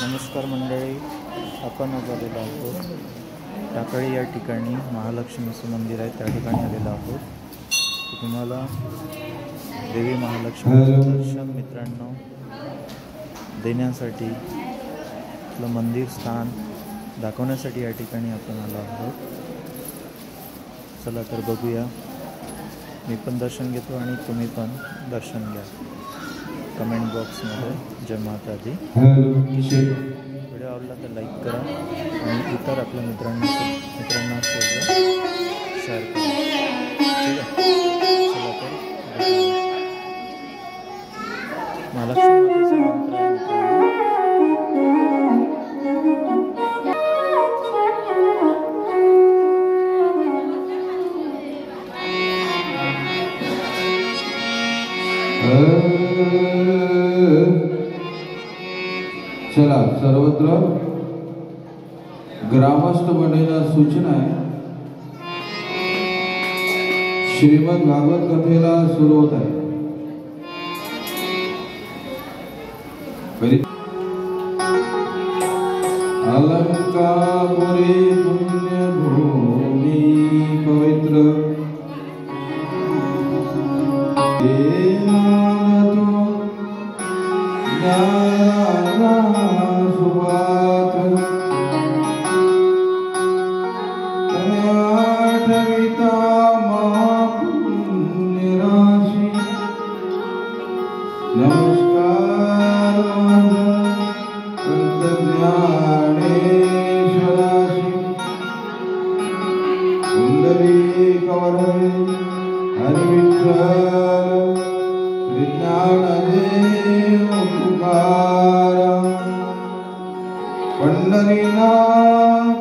नमस्कार मंडळी, आपण आज आलेलो आहोत टाकळी या ठिकाणी. महालक्ष्मीचं मंदिर आहे, त्या ठिकाणी आलेलो आहोत. तुम्हाला देवी महालक्ष्मीचं दर्शन मित्रांनो देण्यासाठी आपलं मंदिर स्थान दाखवण्यासाठी या ठिकाणी आपण आलो आहोत. चला तर बघूया. मी पण दर्शन घेतो आणि तुम्ही पण दर्शन घ्या. कमेंट बॉक्समध्ये जय माता दी. व्हिडिओ आवडला तर लाईक करा आणि इतर आपल्या मित्रांना सोबत शेअर करा. ठीक आहे, चला तर महालक्ष्मी मातेचा मंत्र आहे चला सर्वत्र ग्रामस्थ मंडळींना सूचना आहे. श्रीमद भागवत कथेला सुरू होत आहे. अलंकापुरी पुण्यभूमी पवित्र नमस्कार संत ज्ञानेश्वराशी पुंडलीकवरदे हरि विठ्ठल श्री ज्ञानदेव तुकाराम पंढरीनाथ